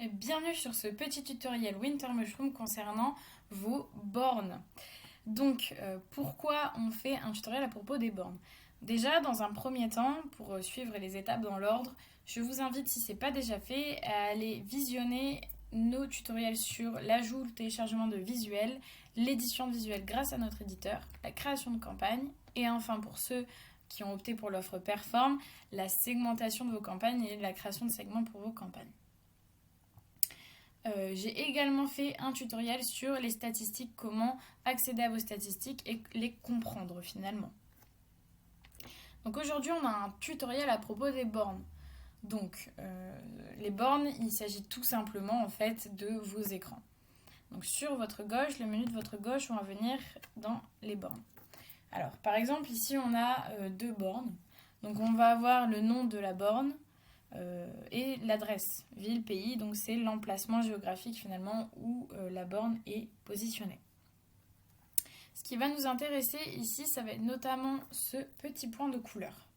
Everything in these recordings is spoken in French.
Bienvenue sur ce petit tutoriel Winter Mushroom concernant vos bornes. Donc, pourquoi on fait un tutoriel à propos des bornes? Déjà, dans un premier temps, pour suivre les étapes dans l'ordre, je vous invite, si ce n'est pas déjà fait, à aller visionner nos tutoriels sur l'ajout, le téléchargement de visuels, l'édition de visuels grâce à notre éditeur, la création de campagne, et enfin pour ceux qui ont opté pour l'offre Perform, la segmentation de vos campagnes et la création de segments pour vos campagnes. J'ai également fait un tutoriel sur les statistiques, comment accéder à vos statistiques et les comprendre finalement. Donc aujourd'hui on a un tutoriel à propos des bornes. Donc les bornes, il s'agit tout simplement en fait de vos écrans. Donc sur votre gauche, le menu de votre gauche, on va venir dans les bornes. Alors par exemple ici on a deux bornes. Donc on va avoir le nom de la borne, et l'adresse, ville, pays, donc c'est l'emplacement géographique finalement où la borne est positionnée. Ce qui va nous intéresser ici, ça va être notamment ce petit point de couleur.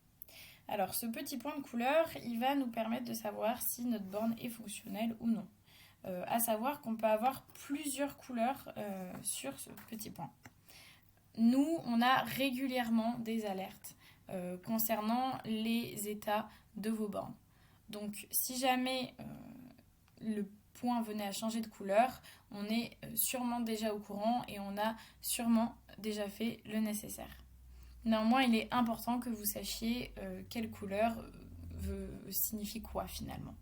Alors ce petit point de couleur, il va nous permettre de savoir si notre borne est fonctionnelle ou non. À savoir qu'on peut avoir plusieurs couleurs sur ce petit point. Nous, on a régulièrement des alertes concernant les états de vos bornes. Donc si jamais le point venait à changer de couleur, on est sûrement déjà au courant et on a sûrement déjà fait le nécessaire. Néanmoins, il est important que vous sachiez quelle couleur signifie quoi finalement.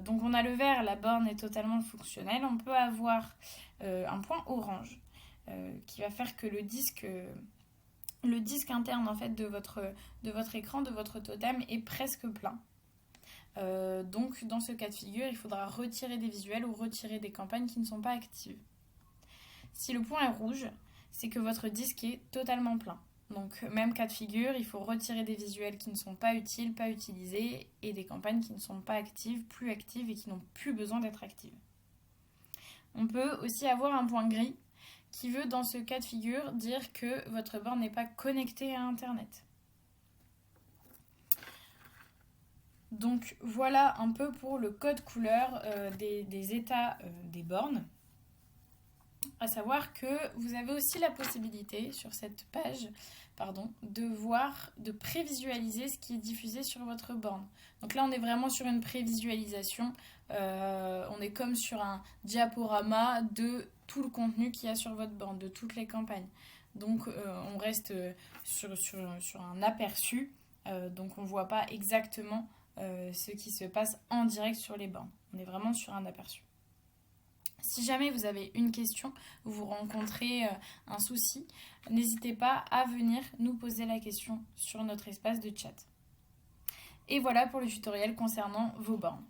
Donc on a le vert, la borne est totalement fonctionnelle. On peut avoir un point orange qui va faire que le disque interne en fait, de votre écran, de votre totem est presque plein. Donc dans ce cas de figure, il faudra retirer des visuels ou retirer des campagnes qui ne sont pas actives. Si le point est rouge, c'est que votre disque est totalement plein. Donc même cas de figure, il faut retirer des visuels qui ne sont pas utiles, pas utilisés, et des campagnes qui ne sont pas actives, plus actives et qui n'ont plus besoin d'être actives. On peut aussi avoir un point gris qui veut dans ce cas de figure dire que votre borne n'est pas connectée à Internet. Donc voilà un peu pour le code couleur des états des bornes. À savoir que vous avez aussi la possibilité sur cette page de prévisualiser ce qui est diffusé sur votre borne. Donc là on est vraiment sur une prévisualisation, on est comme sur un diaporama de tout le contenu qu'il y a sur votre borne, de toutes les campagnes. Donc on reste sur un aperçu, donc on ne voit pas exactement ce qui se passe en direct sur les bornes. On est vraiment sur un aperçu. Si jamais vous avez une question, vous rencontrez un souci, n'hésitez pas à venir nous poser la question sur notre espace de chat. Et voilà pour le tutoriel concernant vos bornes.